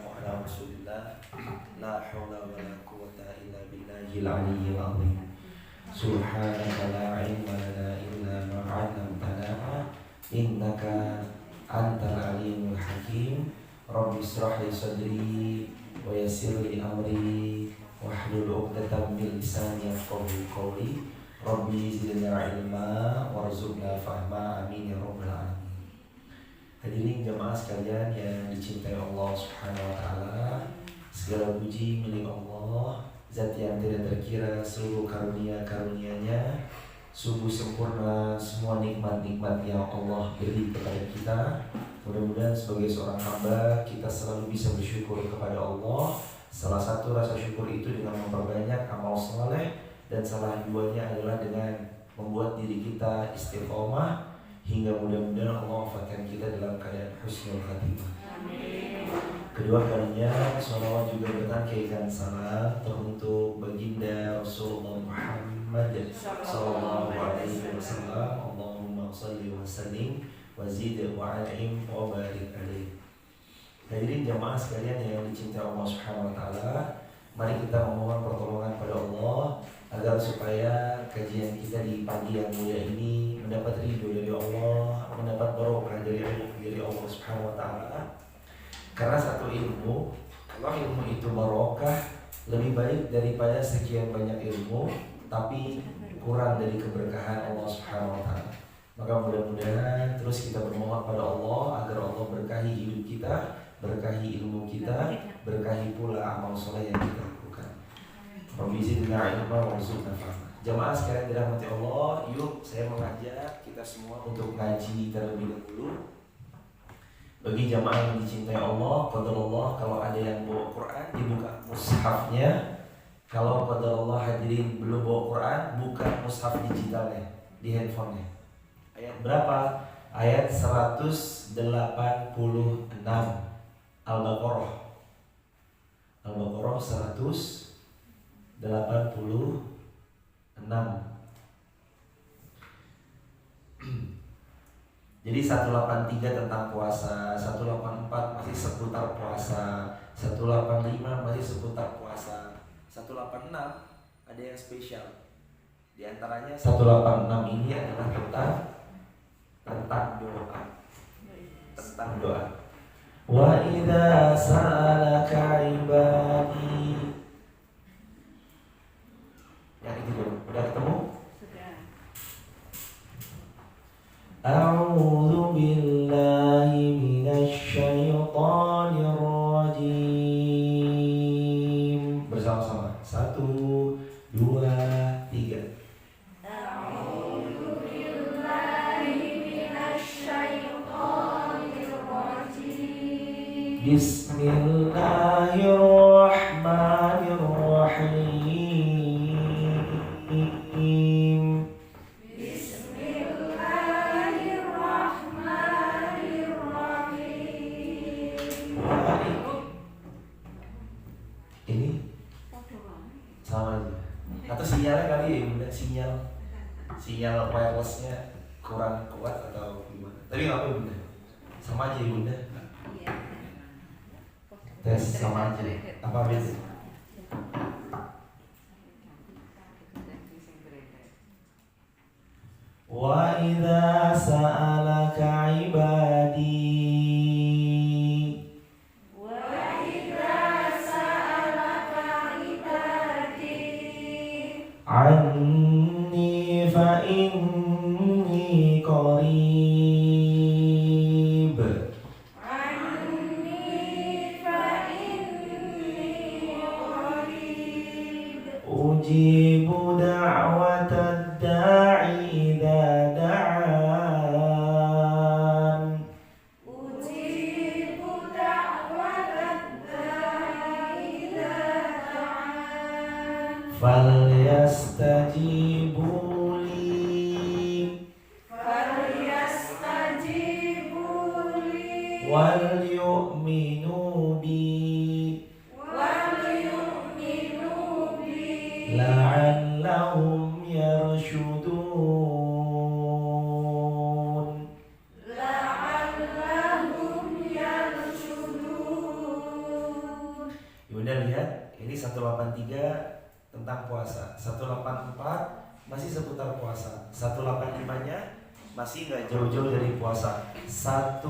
wassalamu ala rasulillah. La hawla wa la quwwata illa billahil aliyyil azim. Subhanaka la ilma lana illa ma 'allamtana innaka antal alimul hakim. Rabbi israh li sadri wa yassir li amri wahlul 'uqdatam min lisani yafqahu qawli. Rabbi zidna ilma warzuqna fahma, amin ya rabbal alamin. Hadirin jamaah sekalian yang dicintai Allah Subhanahu wa taala, segala puji milik Allah, zat yang tidak terkira seluruh karunia-karunia-Nya, sungguh sempurna semua nikmat-nikmat yang Allah beri kepada kita. Mudah-mudahan sebagai seorang hamba kita selalu bisa bersyukur kepada Allah. Salah satu rasa syukur itu dengan memperbanyak amal saleh, dan salah duanya adalah dengan membuat diri kita istiqomah hingga mudah-mudahan Allah wafatkan kita dalam keadaan husnul khatimah. Kedua kalinya sholawat juga bertangkaikan salam teruntuk baginda Rasulullah Muhammad sallallahu alaihi wasallam. Allahumma shalli wa sallim wa zid wa an'im wa barik alaihi. Hadirin jamaah sekalian yang dicintai Allah Subhanahu wa taala, mari kita memohon pertolongan pada Allah agar supaya kajian kita di pagi yang mulia ini mendapat ridho dari Allah, mendapat barokah dari Allah Subhanahu wa taala. Karena satu ilmu, kalau ilmu itu barokah, lebih baik daripada sekian banyak ilmu tapi kurang dari keberkahan Allah Subhanahu wa taala. Maka mudah-mudahan terus kita bermohon pada Allah agar Allah berkahi hidup kita, berkahi ilmu kita, berkahi pula amal soleh yang kita lakukan. Rabbi zidna ilma warzuqna fahma. Jamaah sekalian dirahmati Allah, yuk saya mengajak kita semua untuk ngaji terlebih dahulu. Bagi jamaah yang dicintai Allah, qadarullah kalau ada yang bawa Quran dibuka mushafnya. Kalau qadarullah hadirin belum bawa Quran, buka mushaf digitalnya di handphonenya. Ayat berapa? Ayat 186 Al-Baqarah. Al-Baqarah 186. Jadi 183 tentang puasa, 184 masih seputar puasa, 185 masih seputar puasa, 186 ada yang spesial. Di antaranya 186 ini adalah tentang doa. Tentang doa. Wa idza sa'alaka ibadi. Yang itu dulu, udah ketemu? Sudah. A'udzu billahi minasy syaithanir rajim. Bersama-sama. 1, 2, 3. A'udzu billahi minasy syaithanir rajim. Bismillahirrahmanirrahim. Sama aja. Atau sinyalnya kali ya, Bunda, sinyal wirelessnya kurang kuat atau gimana? Tapi nggak apa Bunda, sama aja ya Bunda. Tes sama aja. Apa beda? Wa idza sa'alaka ibadi. Anni fa inni qarib. Anni fa inni qarib. Ujibu da'watad da'i idza da'an. Ujibu da'watad da'i idza da'an. Falyastajibu li wal yu'minu bi la'allahum yarshudun. Bunda lihat, ini 183 tentang puasa, 184 masih seputar puasa, 185-nya masih nggak jauh-jauh dari puasa, 186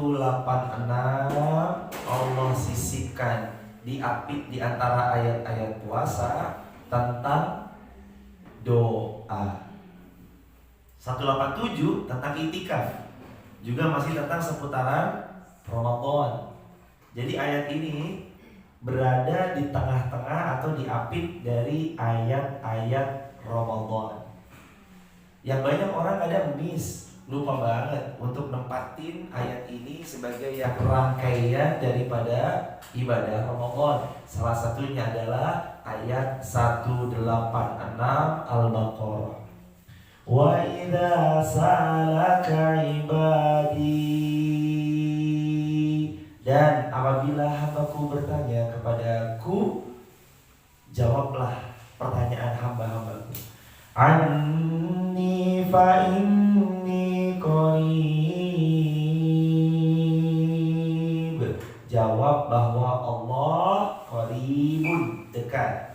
Allah sisipkan diapit di antara ayat-ayat puasa tentang doa. 187 tentang itikaf, juga masih tentang seputaran Ramadan. Jadi ayat ini berada di tengah-tengah atau diapit dari ayat-ayat Ramadan. Yang banyak orang kadang lupa banget untuk nempatin ayat ini sebagai yang rangkaian daripada ibadah Ramadan. Salah satunya adalah ayat 186 Al-Baqarah. Wa idza sa'alaka ibadi, dan apabila hambaku bertanya kepadaku, jawablah pertanyaan hamba-hambaku. Anni fa inni qarib, jawab bahwa Allah qaribun, dekat.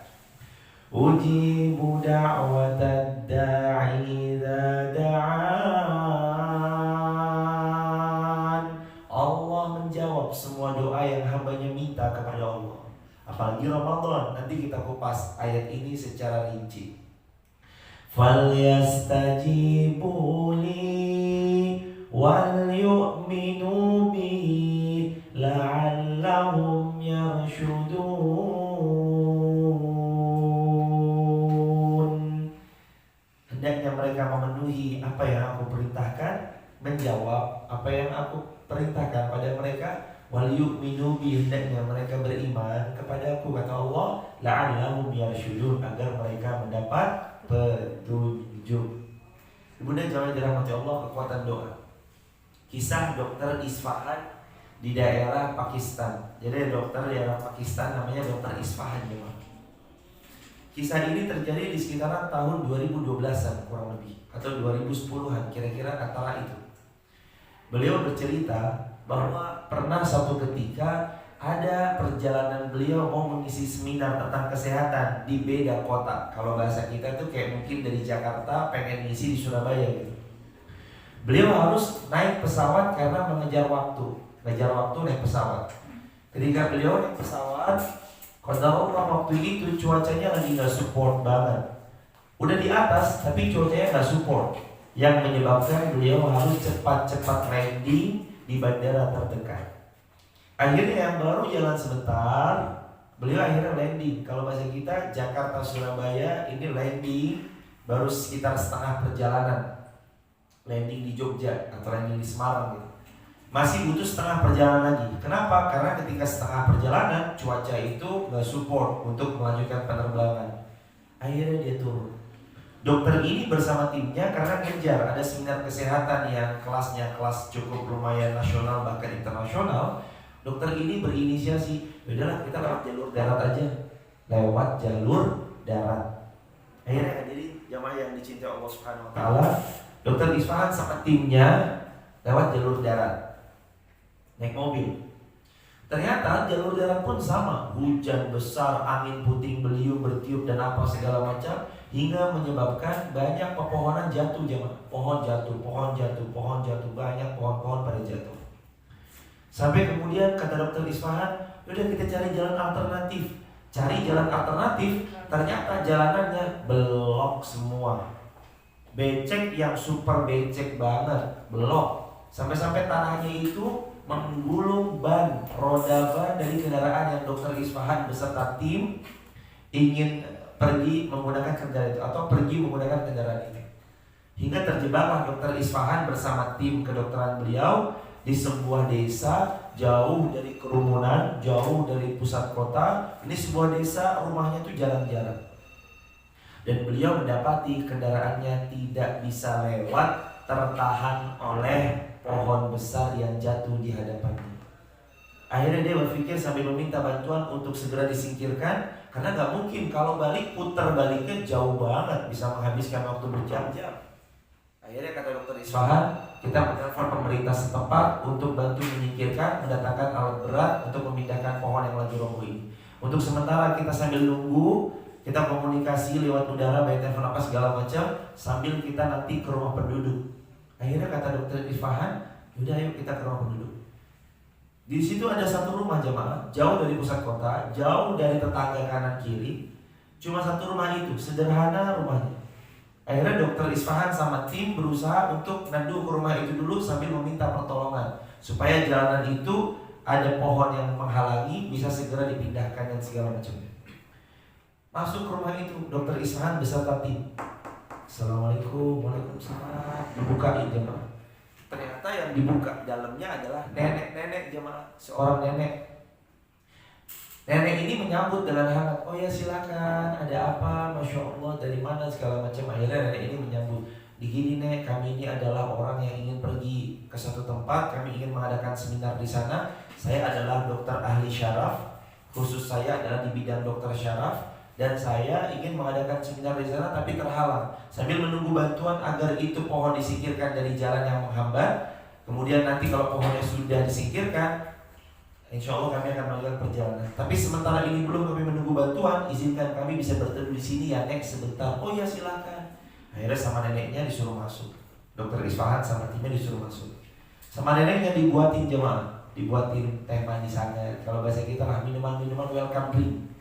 Ujibu da'watad da'i idza da'an, Allah menjawab semua doa yang hambanya minta kepada Allah. Apalagi Ramadan, nanti kita kupas ayat ini secara rinci. Falyastajibu li wal yu'minu bi la'allahum yarshudun. Hendaknya mereka memenuhi apa yang aku perintahkan, menjawab apa yang aku perintahkan pada mereka. Wal yu'minu bi, hendaknya mereka beriman kepadaku, kata Allah, la'allahum yarshudun, agar mereka mendapat petunjuk. Bunda jangan dirahmati Allah, kekuatan doa. Kisah dokter Isfahan di daerah Pakistan. Jadi dokter di daerah Pakistan namanya dokter Isfahan ya. Kisah ini terjadi di sekitaran tahun 2012-an kurang lebih, atau 2010-an kira-kira antara itu. Beliau bercerita bahwa pernah suatu ketika ada perjalanan beliau mau mengisi seminar tentang kesehatan di beda kota. Kalau bahasa kita tuh kayak mungkin dari Jakarta pengen ngisi di Surabaya gitu. Beliau harus naik pesawat karena mengejar waktu naik pesawat. Ketika beliau naik pesawat, qadarullah waktu itu cuacanya lagi nggak support banget. Udah di atas tapi cuacanya nggak support, yang menyebabkan beliau harus cepat-cepat landing di bandara terdekat. Akhirnya yang baru jalan sebentar, beliau akhirnya landing. Kalau bahasa kita Jakarta Surabaya ini landing baru sekitar setengah perjalanan. Landing di Jogja atau landing di Semarang gitu. Masih butuh setengah perjalanan lagi. Kenapa? Karena ketika setengah perjalanan cuaca itu nggak support untuk melanjutkan penerbangan. Akhirnya dia turun. Dokter ini bersama timnya karena ngejar ada seminar kesehatan yang kelasnya kelas cukup lumayan nasional bahkan internasional. Dokter ini berinisiasi, udahlah kita lewat jalur darat aja. Lewat jalur darat. Akhirnya jadi jamaah yang dicintai Allah Subhanahu wa taala, Dokter Isfahan sama timnya lewat jalur darat. Naik mobil. Ternyata jalur darat pun sama, hujan besar, angin puting beliung bertiup dan apa segala macam, hingga menyebabkan banyak pepohonan jatuh jemaah. Pohon jatuh, banyak pohon-pohon pada jatuh. Sampai kemudian kata dokter Isfahan, udah kita cari jalan alternatif. Cari jalan alternatif, ternyata jalanannya belok semua. Becek yang super becek banget, belok. Sampai-sampai tanahnya itu menggulung ban, roda ban dari kendaraan yang dokter Isfahan beserta tim ingin pergi menggunakan kendaraan itu atau pergi menggunakan kendaraan ini. Hingga terjebaklah dokter Isfahan bersama tim kedokteran beliau di sebuah desa jauh dari kerumunan, jauh dari pusat kota. Ini sebuah desa, rumahnya tuh jarang-jarang. Dan beliau mendapati kendaraannya tidak bisa lewat, tertahan oleh pohon besar yang jatuh di hadapannya. Akhirnya dia berpikir sambil meminta bantuan untuk segera disingkirkan, karena gak mungkin kalau balik, putar baliknya jauh banget, bisa menghabiskan waktu berjam-jam. Akhirnya kata dokter Isfahan, kita menelpon pemerintah setempat untuk bantu menyingkirkan, mendatangkan alat berat untuk memindahkan pohon yang lagi roboh ini. Untuk sementara kita sambil nunggu, kita komunikasi lewat udara, baik telepon apa segala macam, sambil kita nanti ke rumah penduduk. Akhirnya kata dokter Isfahan, udah ayo kita ke rumah penduduk. Di situ ada satu rumah jamaah, jauh dari pusat kota, jauh dari tetangga kanan kiri. Cuma satu rumah itu, sederhana rumahnya. Akhirnya dokter Isfahan sama tim berusaha untuk nandu ke rumah itu dulu sambil meminta pertolongan supaya jalanan itu ada pohon yang menghalangi, bisa segera dipindahkan dan segala macamnya. Masuk ke rumah itu, dokter Isfahan beserta tim. Assalamualaikum, waalaikumsalam. Dibukain jemaah. Ternyata yang dibuka dalamnya adalah nenek-nenek jemaah, seorang nenek. Nenek ini menyambut dengan hangat. Oh ya silakan, ada apa? Masya Allah, dari mana segala macam. Akhirnya nenek ini menyambut. Begini nek, kami ini adalah orang yang ingin pergi ke satu tempat. Kami ingin mengadakan seminar di sana. Saya adalah dokter ahli syaraf. Khusus saya adalah di bidang dokter syaraf. Dan saya ingin mengadakan seminar di sana tapi terhalang. Sambil menunggu bantuan agar itu pohon disingkirkan dari jalan yang menghambat. Kemudian nanti kalau pohonnya sudah disingkirkan, insya Allah kami akan melakukan perjalanan. Tapi sementara ini belum kami menunggu bantuan, izinkan kami bisa bertemu di sini ya nek sebentar. Oh ya silakan. Akhirnya sama neneknya disuruh masuk. Dokter Isfahan sama timnya disuruh masuk. Sama neneknya dibuatin jemaah, dibuatin teh manis hangat. Kalau bahasa kita lah minuman-minuman welcome drink.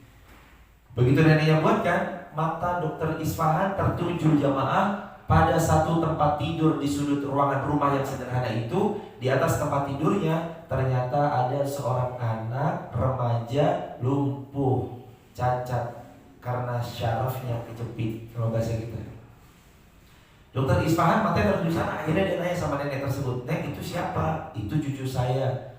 Begitu neneknya buatkan, mata dokter Isfahan tertuju jemaah pada satu tempat tidur di sudut ruangan rumah yang sederhana itu. Di atas tempat tidurnya ternyata ada seorang anak remaja lumpuh, cacat karena syarafnya kejepit. Kalau bahasa kita, dokter Isfahan matanya tertuju sana. Akhirnya dia nanya sama nenek tersebut, nek itu siapa? Itu cucu saya.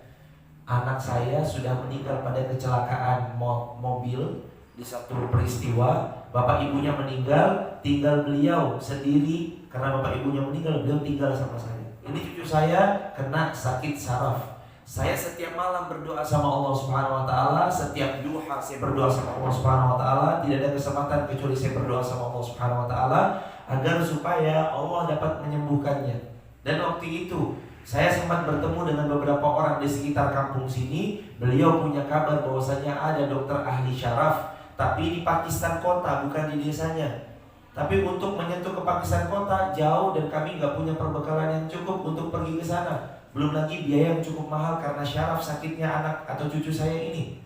Anak saya sudah meninggal pada kecelakaan mobil di satu peristiwa. Bapak ibunya meninggal, tinggal beliau sendiri. Karena bapak ibunya meninggal, beliau tinggal sama saya. Ini cucu saya kena sakit saraf. Saya setiap malam berdoa sama Allah Subhanahu wa taala, setiap duha saya berdoa sama Allah Subhanahu wa taala, tidak ada kesempatan kecuali saya berdoa sama Allah Subhanahu wa taala agar supaya Allah dapat menyembuhkannya. Dan waktu itu saya sempat bertemu dengan beberapa orang di sekitar kampung sini. Beliau punya kabar bahwasanya ada dokter ahli syaraf, tapi di Pakistan kota, bukan di desanya. Tapi untuk menyentuh ke Pakistan kota jauh dan kami nggak punya perbekalan yang cukup untuk pergi ke sana. Belum lagi biaya yang cukup mahal karena syaraf sakitnya anak atau cucu saya ini.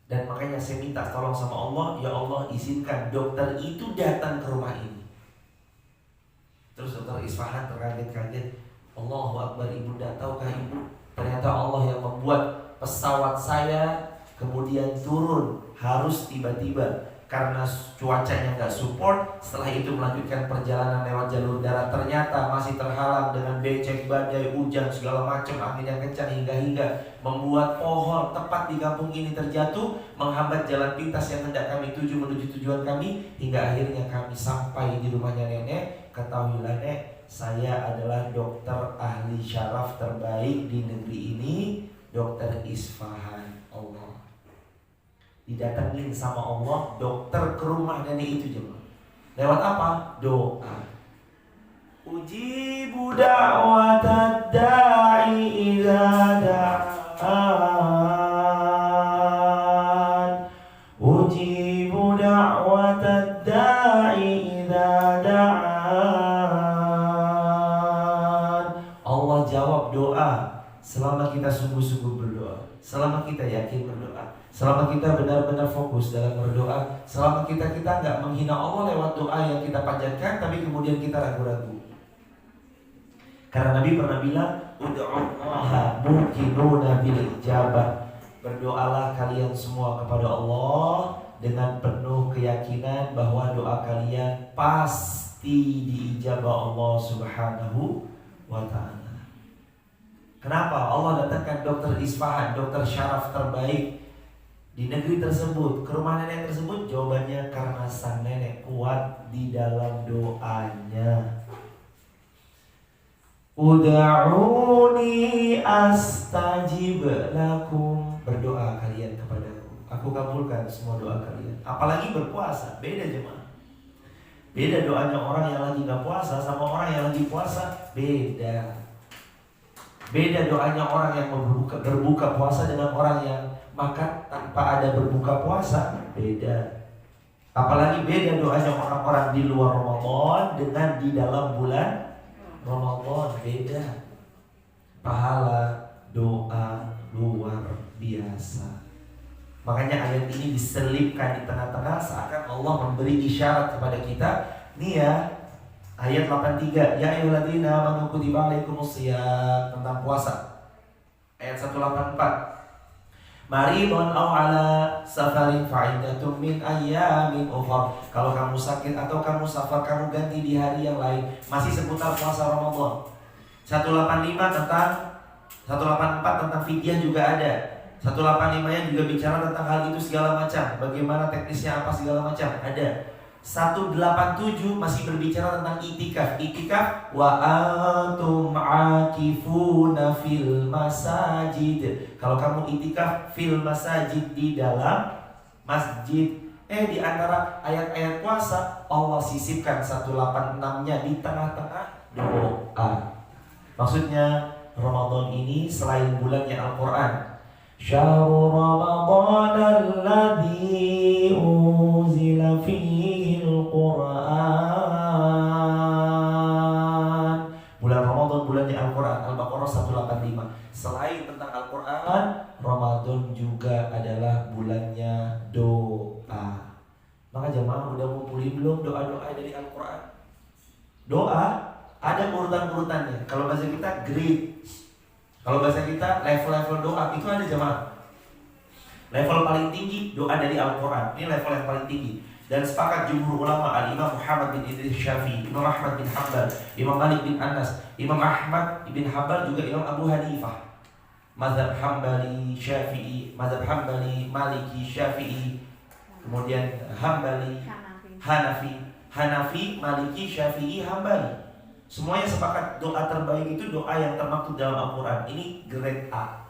Dan makanya saya minta tolong sama Allah, ya Allah izinkan dokter itu datang ke rumah ini. Terus dokter Isfahan terkaget-kaget. Allahu Akbar, ibunda, tahukah ibu? Ternyata Allah yang membuat pesawat saya kemudian turun harus tiba-tiba karena cuacanya nggak support. Setelah itu melanjutkan perjalanan lewat jalur darat, ternyata masih terhalang dengan becek, badai, hujan segala macam, angin yang kencang hingga membuat pohon tepat di kampung ini terjatuh, menghambat jalan pintas yang hendak kami tuju menuju tujuan kami. Hingga akhirnya kami sampai di rumahnya nenek. Ketahuilah nek, saya adalah dokter ahli syaraf terbaik di negeri ini, dokter Isfahan. Allah didatengin sama Allah, dokter ke rumah nenek itu jemaah. Lewat apa? Doa. Ujibu da'watad da'i idza da'an. Ujibu da'watad da'i idza da'an. Allah jawab doa selama kita sungguh-sungguh berdoa, selama kita yakin berdoa, selama kita benar-benar fokus dalam berdoa, selama kita nggak menghina Allah lewat doa yang kita panjatkan, tapi kemudian kita ragu-ragu. Karena Nabi pernah bilang, ud'ullaha muqinuna bil ijabah. Berdoalah kalian semua kepada Allah dengan penuh keyakinan bahwa doa kalian pasti diijabah Allah Subhanahu wa ta'ala. Kenapa? Allah datangkan dokter Isfahan, dokter syaraf terbaik di negeri tersebut, ke rumah nenek tersebut. Jawabannya karena sang nenek kuat di dalam doanya. Ud'uni astajib lakum. Berdoa kalian kepadaku, aku kabulkan semua doa kalian. Apalagi berpuasa, beda jemaah. Beda doanya orang yang lagi gak puasa sama orang yang lagi puasa, beda. Beda doanya orang yang berbuka puasa dengan orang yang maka tanpa ada berbuka puasa beda. Apalagi beda doanya orang-orang di luar Ramadan dengan di dalam bulan Ramadan, beda. Pahala doa luar biasa. Makanya ayat ini diselipkan di tengah-tengah seakan Allah memberi isyarat kepada kita. Nih ya, ayat 83, ya ayyuhalladzina amanu kutiba alaikumusiyam, tentang puasa. Ayat 184, maridun aw ala safarin fa'iddatun min ayyamin ukhra. Kalau kamu sakit atau kamu safar, kamu ganti di hari yang lain. Masih seputar puasa Ramadan. 184 tentang fidyah juga ada. 185-nya juga bicara tentang hal itu segala macam. Bagaimana teknisnya apa segala macam ada. 187 masih berbicara tentang itikaf. Itikaf wa antum akifuna fil masajid. Kalau kamu itikaf fil masajid, di dalam masjid. Di antara ayat-ayat puasa Allah sisipkan 186-nya di tengah-tengah doa. Maksudnya Ramadan ini selain bulannya Al-Quran, Syahrul Ramadan alladzi unzila fihi Al-Quran. Bulan Ramadan bulannya Al-Quran, Al-Baqarah 185. Selain tentang Al-Quran, Ramadan juga adalah bulannya doa. Maka jemaah udah ngumpulin belum doa-doa dari Al-Quran? Doa ada urutan-urutannya. Kalau bahasa kita grade, kalau bahasa kita level-level doa itu ada jemaah. Level paling tinggi doa dari Al-Quran. Ini level yang paling tinggi. Dan sepakat jumhur ulama, Al-Imam Muhammad bin Idris Syafi'i, Imam Ahmad bin Hanbal, Imam Malik bin Anas, Imam Ahmad bin Hanbal, juga Imam Abu Hanifah, mazhab Hambali, Syafi'i, mazhab Hambali, Maliki, Syafi'i, kemudian Hambali, Hanafi, Maliki, Syafi'i, Hambali. Semuanya sepakat doa terbaik itu doa yang termaktub dalam Al-Quran. Ini grade A.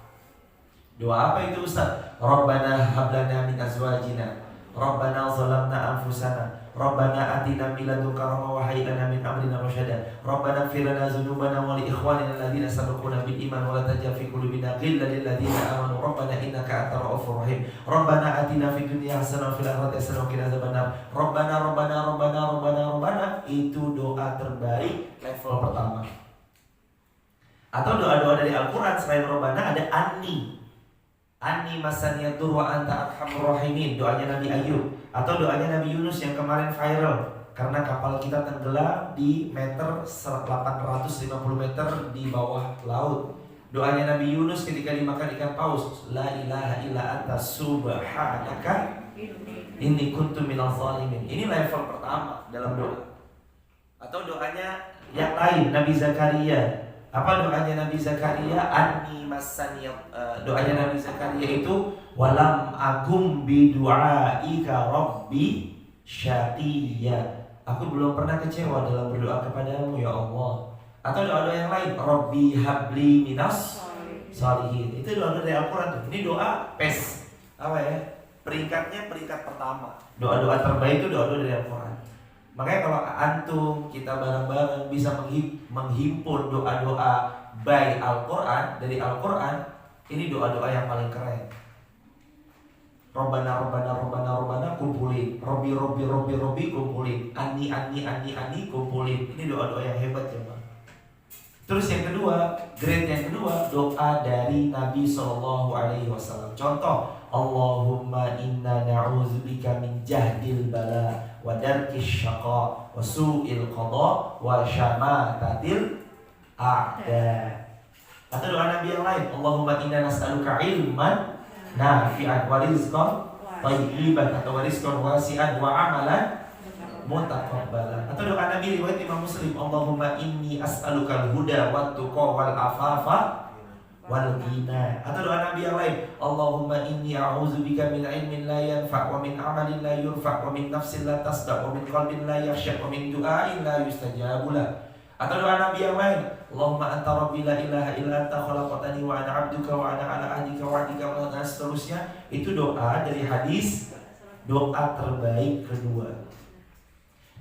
Doa apa itu Ustaz? Rabbana hablana min azwajina, Rabbana zalamna anfusana, Rabbana atina min ladunka rahmah wa hayyi lana min amrina rasyada, Rabbana ighfir lana dzunubana wa li ikhwanina alladziina sabaquna bil iman wa la taj'al fi qulubina ghillan lil ladziina amanu Rabbana innaka antar ra'ufur rahim, Rabbana atina fid dunya hasanah wa fil akhirati hasanah wa qina adzabannar, Rabbana. Itu doa terbaik level pertama. Atau doa-doa dari Al-Quran selain Rabbana ada Anni masaniyatur wa anta arhamur rahimin, doanya Nabi Ayub. Atau doanya Nabi Yunus yang kemarin viral karena kapal kita tenggelam di meter 850 meter di bawah laut. Doanya Nabi Yunus ketika dimakan ikan paus, la ilaha illa anta subhanaka inni kuntu minadh zalimin. Ini level pertama dalam doa. Atau doanya yang lain, Nabi Zakaria. Apa doanya Nabi Zakaria? Anni masaniyat. Doanya Nabi Zakaria itu walam akum bidu'aika rabbi syaqiyya. Aku belum pernah kecewa dalam berdoa kepadamu ya Allah. Atau doa-doa yang lain, Rabbi habli minas shalihin. Itu doa-doa dari Al-Quran. Ini doa PES. Apa ya? Peringkatnya peringkat pertama. Doa-doa terbaik itu doa-doa dari Al-Quran. Makanya kalau antum kita bareng-bareng bisa menghimpun doa-doa by Al-Quran, dari Al-Quran, ini doa-doa yang paling keren. Robbana kumpulin, Robbi kumpulin, Ani kumpulin. Ini doa-doa yang hebat ya Bang. Terus yang kedua, grade yang kedua, doa dari Nabi SAW. Contoh, Allahumma inna na'udzubika min jahdil bala wa darkis syaqa wa su'il qada wa syamatatil a'da. Atau doa Nabi yang lain, Allahumma inna nas'aluka ilman nafi'an wa rizqan thayyiban, atau wa rizqan wasi'an wa amalan mutaqabbalan. Atau doa Nabi riwayat Imam Muslim, Allahumma inni as'alukal huda wat tuqa wal afafa wal ghina. Atau doa Nabi yang lain, Allahumma inni a'udzubika min ilmin la yanfa' wa min amalin la yurfa' wa min nafsin la tasda' wa min qalbin la yakhsha' wa min du'ain la yustajabu lah. Atau doa Nabi yang lain, Allahumma anta rabbi la ilaha illa anta khalaqtani wa ana 'abduka wa ana 'ala ahdika wa 'adika wa dan seterusnya. Itu doa dari hadis doa terbaik kedua.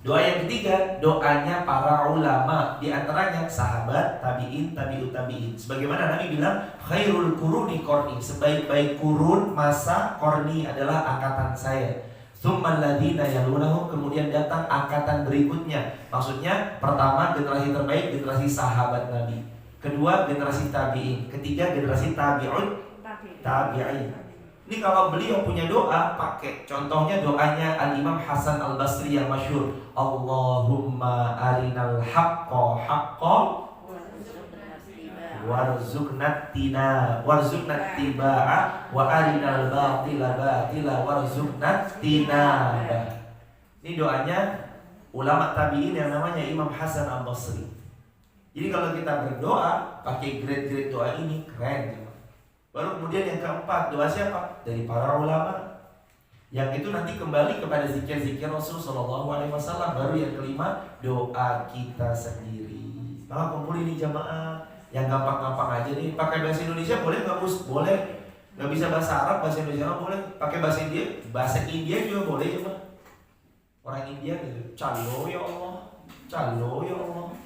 Doa yang ketiga, doanya para ulama, di antaranya sahabat, tabi'in, tabi'ut tabi'in. Sebagaimana Nabi bilang, khairul quruni qarni, sebaik-baik kurun masa qarni adalah angkatan saya. Tsummal ladzina yalunahum, kemudian datang angkatan berikutnya. Maksudnya pertama generasi terbaik generasi sahabat Nabi. Kedua generasi tabi'in, ketiga generasi tabi'ut tabi'in. Ini kalau beliau punya doa pakai, contohnya doanya Al-Imam Hasan Al-Basri yang masyhur, Allahumma arinal haqqa haqqa warzuqnat tiba'a wa arinal batila batila warzuqnat tinabah. Ini doanya ulama tabi'in yang namanya Imam Hasan Al-Basri. Jadi kalau kita berdoa pakai grade-grade doa ini keren. Baru kemudian yang keempat, doa siapa? Dari para ulama. Yang itu nanti kembali kepada zikir-zikir Rasul Shallallahu Alaihi Wasallam. Baru yang kelima, doa kita sendiri. Maka kumpul ini jamaah yang gampang-gampang aja nih. Pakai bahasa Indonesia boleh nggak, Bus? Boleh. Nggak bisa bahasa Arab, bahasa Indonesia boleh. Pakai bahasa India, bahasa India juga boleh ya, Pak. Orang India gitu, calo ya Allah, calo ya Allah.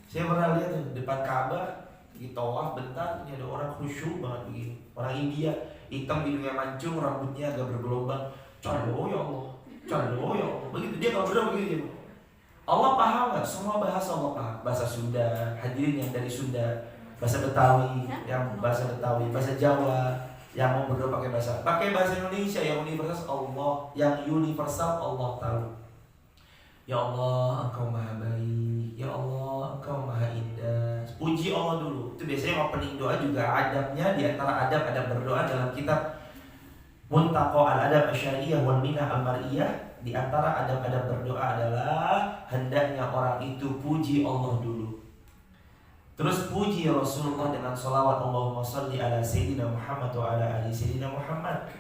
Saya pernah lihat tuh depan Ka'bah. Di tawaf bentar, ini ada orang khusyuk banget begini. Orang India, hitam hidungnya mancung, rambutnya agak bergelombang. Calo ya Allah, calo ya Allah. Begitu dia kalau berdoa begitu. Allah paham nggak? Semua bahasa Allah paham. Bahasa Sunda, hadirin yang dari Sunda, bahasa Betawi, yang bahasa Betawi, bahasa Jawa, yang mau berdoa pakai bahasa Indonesia yang universal Allah, Allah tahu. Ya Allah, Engkau Maha Baik. Ya Allah, Engkau Maha Indah. Puji Allah dulu. Itu biasanya opening doa juga adabnya, di antara adab-adab berdoa dalam kitab Muntaqa al-Adab Asy-Syari'iyah wal Minah al-Mar'iyah. Di antara adab-adab berdoa adalah hendaknya orang itu puji Allah dulu. Terus puji Rasulullah dengan sholawat Allahumma sholli ala Sayyidina Muhammad wa ala ali Sayyidina Muhammad.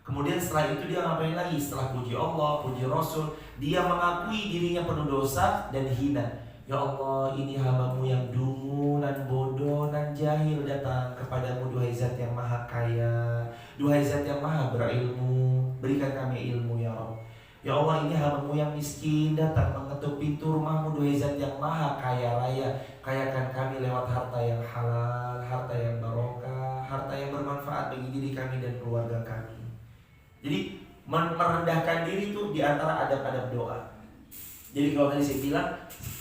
Kemudian setelah itu dia ngapain lagi? Setelah puji Allah, puji Rasul, dia mengakui dirinya penuh dosa dan hina. Ya Allah, ini hamba-Mu yang dungu dan bodoh dan jahil datang kepadamu, duhai Zat yang maha kaya, duhai Zat yang maha berilmu, berikan kami ilmu ya Rabb. Ya Allah, ini hamba-Mu yang miskin datang mengetuk pintu rumah-Mu, duhai Zat yang maha kaya raya, kayakan kami lewat harta yang halal, harta yang barokah, harta yang bermanfaat bagi diri kami dan keluarga kami. Jadi merendahkan diri itu di antara adab-adab doa. Jadi kalau tadi saya bilang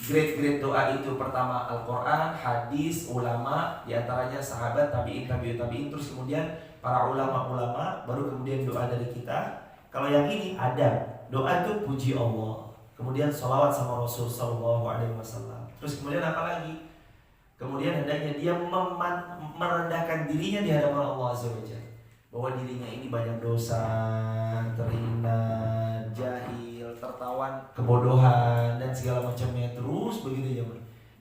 grade-grade doa itu pertama Al-Quran, hadis, ulama, di antaranya sahabat, tabi'in, tabi'ut tabi'in, terus kemudian para ulama-ulama, baru kemudian doa dari kita. Kalau yang ini adab, doa itu puji Allah, kemudian sholawat sama Rasul Sallallahu Alaihi Wasallam. Terus kemudian apa lagi? Kemudian hendaknya dia merendahkan dirinya di hadapan Allah Azza wa Jalla, bahwa dirinya ini banyak dosa, terhina, jahil, tertawan, kebodohan dan segala macamnya, terus begitu ya.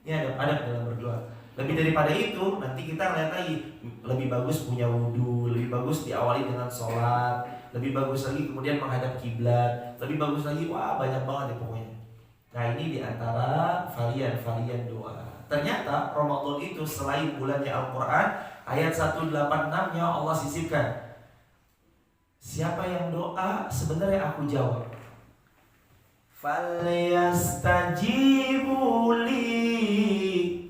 Ini adab dalam berdoa. Lebih daripada itu, nanti kita lihat lagi, lebih bagus punya wudhu, lebih bagus diawali dengan sholat, lebih bagus lagi kemudian menghadap kiblat, lebih bagus lagi, wah banyak banget ya pokoknya. Nah ini diantara varian-varian doa. Ternyata Ramadan itu selain bulannya Al-Quran, ayat 186-nya Allah sisipkan, siapa yang doa sebenarnya aku jawab. Falyastajibu li.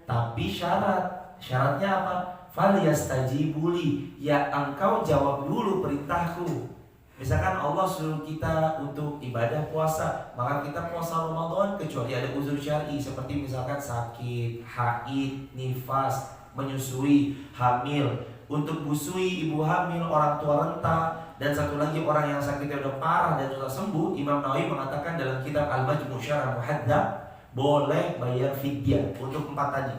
Tapi syaratnya apa? Falyastajibu li, ya engkau jawab dulu perintahku. Misalkan Allah suruh kita untuk ibadah puasa, maka kita puasa Ramadan kecuali ada uzur syar'i seperti misalkan sakit, haid, nifas, menyusui, hamil. Untuk busui ibu hamil, orang tua renta, dan satu lagi orang yang sakitnya udah parah dan sudah sembuh, Imam Nawawi mengatakan dalam kitab Al-Majmu' Syarah Muhadzab, boleh bayar fidyah untuk 4 tadi.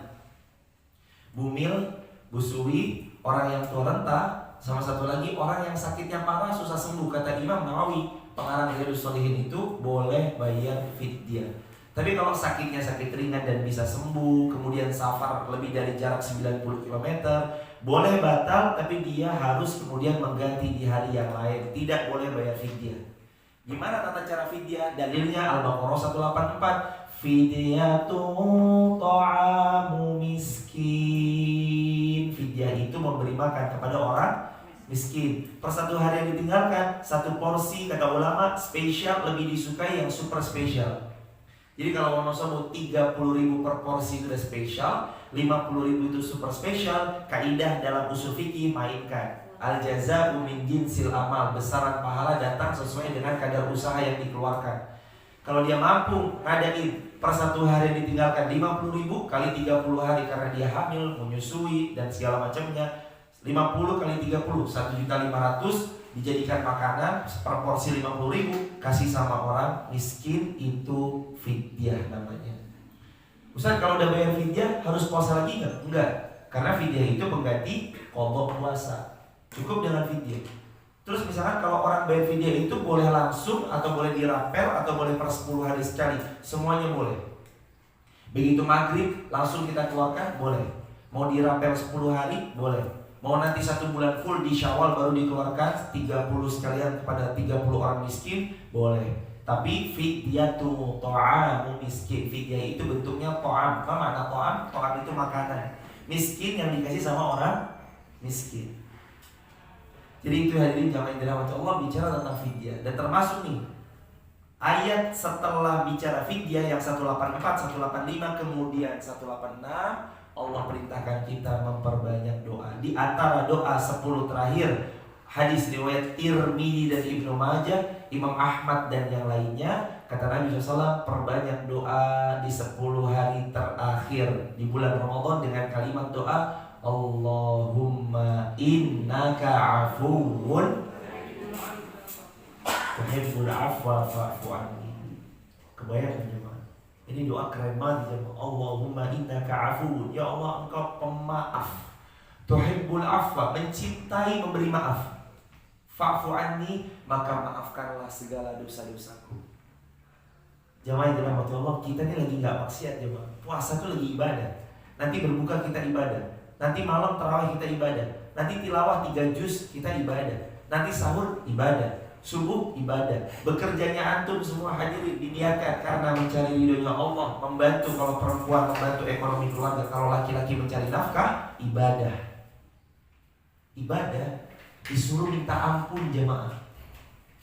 Bumil, busui, orang yang tua renta, sama satu lagi orang yang sakitnya parah susah sembuh. Kata Imam Nawawi, pengarang Riyadhus Shalihin itu boleh bayar fidyah. Tapi kalau sakitnya sakit ringan dan bisa sembuh, kemudian safar lebih dari jarak 90 km, boleh batal, tapi dia harus kemudian mengganti di hari yang lain. Tidak boleh bayar fidyah. Gimana tata cara fidyah? Dalilnya Al-Baqarah 184. Fidyatu ta'amu miskin. Fidyah itu memberi makan kepada orang miskin. Per satu hari yang ditinggalkan, satu porsi kata ulama spesial lebih disukai yang super spesial. Jadi kalau mau 30.000 per porsi itu udah spesial, 50.000 itu super spesial. Kaidah dalam usul fikih mainkan al jaza'u min jinsil amal, besaran pahala datang sesuai dengan kadar usaha yang dikeluarkan. Kalau dia mampu ngadain per satu hari yang ditinggalkan 50.000 kali 30 hari karena dia hamil, menyusui dan segala macamnya, 50 kali 30 1.500.000 dijadikan makanan per porsi 50.000, kasih sama orang miskin, itu fidyah namanya. Ustaz, kalau udah bayar fidyah harus puasa lagi nggak? Enggak, karena fidyah itu pengganti qadha puasa. Cukup dengan fidyah. Terus misalkan kalau orang bayar fidyah itu boleh langsung atau boleh dirapel atau boleh per 10 hari sekali, semuanya boleh. Begitu maghrib langsung kita keluarkan, boleh. Mau dirapel 10 hari, boleh. Mau nanti 1 bulan full di Syawal baru dikeluarkan 30 sekalian kepada 30 orang miskin, boleh. Tapi fidyatu ta'amu miskin. Fidyah itu bentuknya ta'am. Apa makna ta'am? Ta'am itu makanan. Miskin yang dikasih sama orang miskin. Jadi itu hadirin jamaah yang dirahmati Allah, bicara tentang fidyah. Dan termasuk nih ayat setelah bicara fidyah yang 184, 185, kemudian 186, Allah perintahkan kita memperbanyak doa. Di antara doa 10 terakhir, hadis riwayat Tirmidzi dan Ibnu Majah, Imam Ahmad dan yang lainnya, kata Nabi SAW, perbanyak doa di 10 hari terakhir di bulan Ramadan dengan kalimat doa, Allahumma innaka afuwun tuhibbul afwa fa'fu anni. Kebayang jemaah? Ini doa keren banget jemaah. Allahumma innaka afuwun, ya Allah engkau pemaaf. Tuhibbul afwa, mencintai memberi maaf. Fa'fu anni, maka maafkanlah segala dosa-dosaku. Jemaah yang dirahmati Allah, kita ini lagi nggak maksiat jemaah. Puasa itu lagi ibadah. Nanti berbuka kita ibadah. Nanti malam tarawih kita ibadah. Nanti tilawah 3 juz kita ibadah. Nanti sahur ibadah. Subuh ibadah. Bekerjanya antum semua hadirin diniatkan karena mencari ridhonya Allah, membantu kalau perempuan membantu ekonomi keluarga, kalau laki-laki mencari nafkah, ibadah. Ibadah disuruh minta ampun jemaah.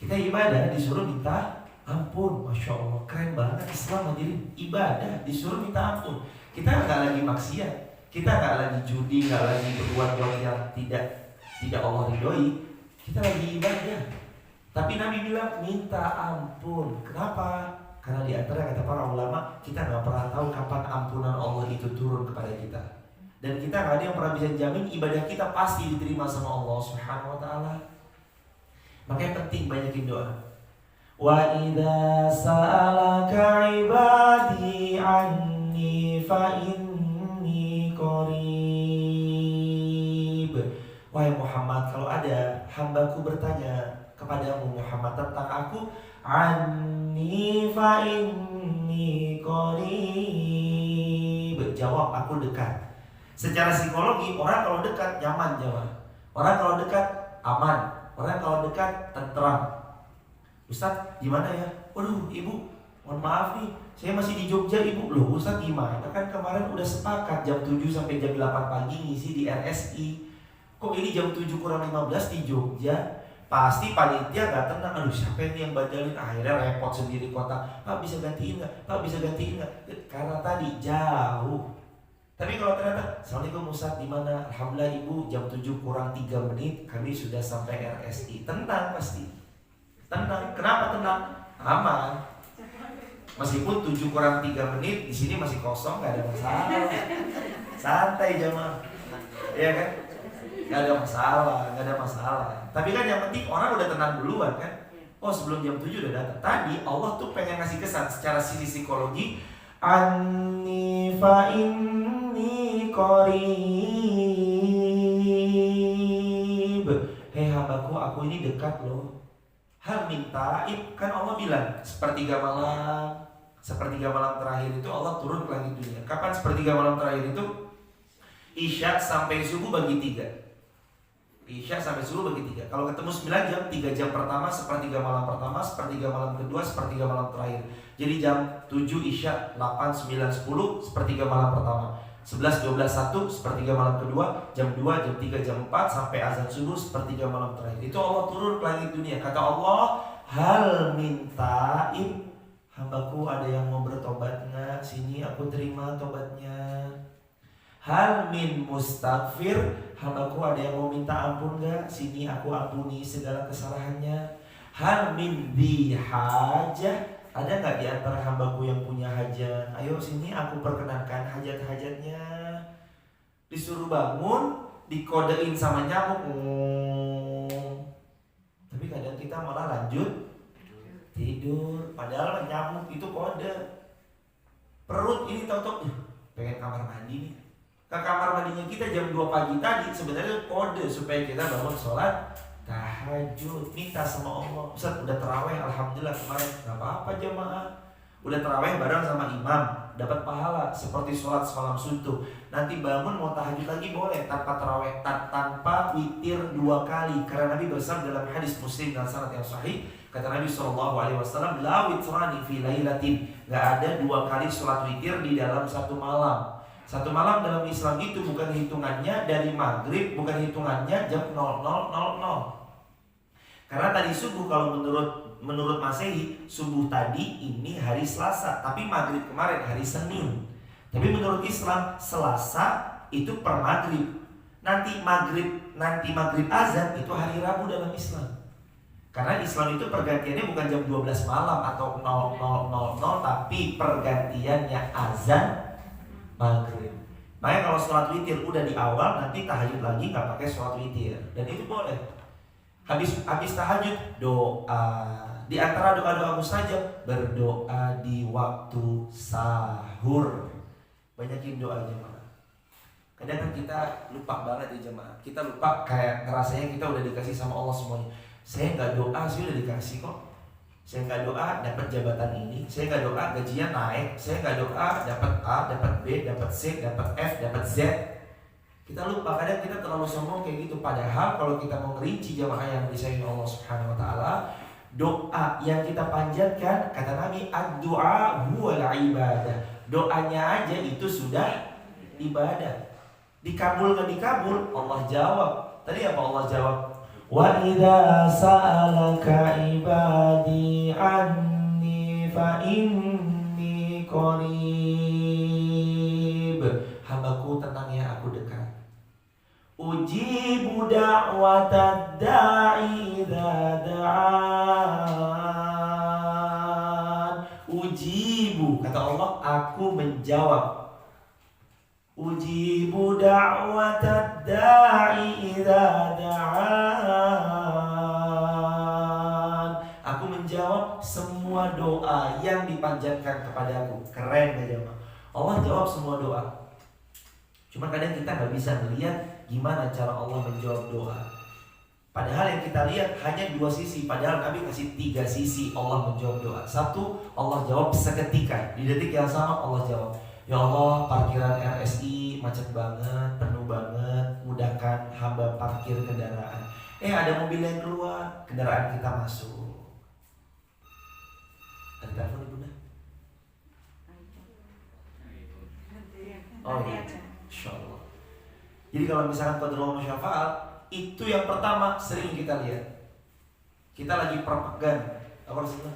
Kita ibadah disuruh minta ampun. Masya Allah, keren banget Islam hadirin. Ibadah disuruh minta ampun. Kita nggak lagi maksiat, kita nggak lagi judi, nggak lagi berbuat yang tidak Allah ridhoi. Kita lagi ibadah. Tapi Nabi bilang minta ampun. Kenapa? Karena di antara kata para ulama, kita nggak pernah tahu kapan ampunan Allah itu turun kepada kita. Dan kita nggak ada yang pernah bisa jamin ibadah kita pasti diterima sama Allah Subhanahu Wa Taala. Makanya penting banyakin doa. Wa idza sa'alaka ibadi anni fa inni qarib. Wahai Muhammad, kalau ada hambaku bertanya kepadamu Muhammad tentang aku, anni fa inni qarib, jawab aku dekat. Secara psikologi orang kalau dekat nyaman jawab. Orang kalau dekat aman. Orang kalau dekat tentram. Ustaz gimana ya? Waduh ibu, mohon maaf nih, saya masih di Jogja ibu. Loh Ustaz gimana? Kan kemarin udah sepakat jam 7 sampai jam 8 pagi ngisi di RSI. Kok ini jam 7 kurang 15 di Jogja? Pasti panitia gak tenang. Aduh siapa ini yang badalin? Akhirnya repot sendiri kota. Pak bisa gantiin gak? Pak bisa gantiin gak? Karena tadi jauh. Tapi kalau ternyata Assalamualaikum Ustaz dimana? Alhamdulillah ibu jam 7 kurang 3 menit kami sudah sampai RSI. Tenang pasti. Tenang. Kenapa tenang? Aman. Meskipun 7 kurang 3 menit di sini masih kosong, gak ada masalah. Santai jemaah. Iya kan? Gak ada masalah. Tapi kan yang penting orang udah tenang duluan kan. Oh sebelum jam 7 udah datang. Tadi Allah tuh pengen ngasih kesan secara sisi psikologi, anni fa inni qarib. Hei hambaku, aku ini dekat loh. Hal minta, kan Allah bilang sepertiga malam terakhir itu Allah turun ke langit dunia. Kapan sepertiga malam terakhir itu? Isya sampai subuh bagi 3. Isya sampai subuh bagi 3. Kalau ketemu 9 jam, 3 jam pertama, sepertiga malam pertama, sepertiga malam kedua, sepertiga malam terakhir. Jadi jam 7 Isya, 8, 9, 10, sepertiga malam pertama. 11, 12, 1, sepertiga malam kedua, jam 2, jam 3, jam 4, sampai azan subuh, sepertiga malam terakhir. Itu Allah turun ke langit dunia. Kata Allah, hal mintain, hambaku ada yang mau bertobat nggak? Sini aku terima tobatnya. Hal min mustaghfir, hambaku ada yang mau minta ampun nggak? Sini aku ampuni segala kesalahannya. Hal min di hajah, ada nggak di antara hambaku yang punya hajat? Ayo sini aku perkenankan hajat-hajatnya. Disuruh bangun, dikodein sama nyamuk. Tapi kadang kita malah lanjut tidur. Padahal nyamuk itu kode. Perut ini tahu-tahu pengen kamar mandi nih. Ke kamar mandinya kita jam 2 pagi tadi sebenarnya kode supaya kita bangun sholat tahajud, minta sama Allah. Ustaz udah terawih, alhamdulillah kemarin nggak apa-apa jemaah. Udah terawih bareng sama imam, dapat pahala seperti sholat semalam suntuk. Nanti bangun mau tahajud lagi boleh tanpa terawih, tanpa witir 2 kali. Karena Nabi bersabda dalam hadis Muslim dan sanad yang sahih, kata Nabi SAW, la witrani fi lailatin, nggak ada 2 kali sholat witir di dalam satu malam. Satu malam dalam Islam itu bukan hitungannya dari maghrib, bukan hitungannya jam 00.00. Karena tadi subuh kalau menurut Masehi, subuh tadi ini hari Selasa, tapi maghrib kemarin hari Senin. Tapi menurut Islam Selasa itu per maghrib. Nanti maghrib azan itu hari Rabu dalam Islam. Karena Islam itu pergantiannya bukan jam 12 malam atau 00.00, tapi pergantiannya azan maghrib. Makanya kalau sholat witir udah di awal, nanti tahajud lagi nggak pakai sholat witir, dan itu boleh. Habis tahajud doa. Di antara doa-doa mustajab, berdoa di waktu sahur. Banyakin doa jemaah. Kadang kan kita lupa banget ya jemaah. Kita lupa kayak ngerasanya kita udah dikasih sama Allah semuanya. Saya nggak doa sih udah dikasih kok. Saya nggak doa dapat jabatan ini, saya nggak doa gajinya naik, saya nggak doa dapat A, dapat B, dapat C, dapat F, dapat Z. Kita lupa, kadang kita terlalu sombong kayak gitu. Padahal kalau kita mau ngerinci jamaah yang disayangi Allah Subhanahu Wa Taala, doa yang kita panjatkan, kata Nabi, ad-du'a huwal ibadah. Doanya aja itu sudah ibadah. Dikabul nggak dikabul, Allah jawab. Tadi apa Allah jawab? Wa idza sa'alaka ibadi anni fa inni qarib. Hambaku tenang ya, aku dekat. Ujibu da'watad da'i idza da'an. Ujibu, kata Allah, aku menjawab. Ujibu da'watad da'i idza da'an. Aku menjawab semua doa yang dipanjatkan kepadaku. Keren gak jemaah? Allah jawab semua doa. Cuma kadang kita gak bisa melihat gimana cara Allah menjawab doa. Padahal yang kita lihat hanya 2 sisi. Padahal Nabi kasih 3 sisi Allah menjawab doa. 1, Allah jawab seketika. Di detik yang sama Allah jawab. Ya Allah, parkiran RSI macet banget, penuh banget, mudahkan hamba parkir kendaraan. Ada mobil yang keluar, kendaraan kita masuk. Ada telepon Ibunda? Oh iya, insyaallah. Jadi kalau misalkan qadrullah masyafa'al, itu yang pertama sering kita lihat. Kita lagi perpegan, apa maksudnya?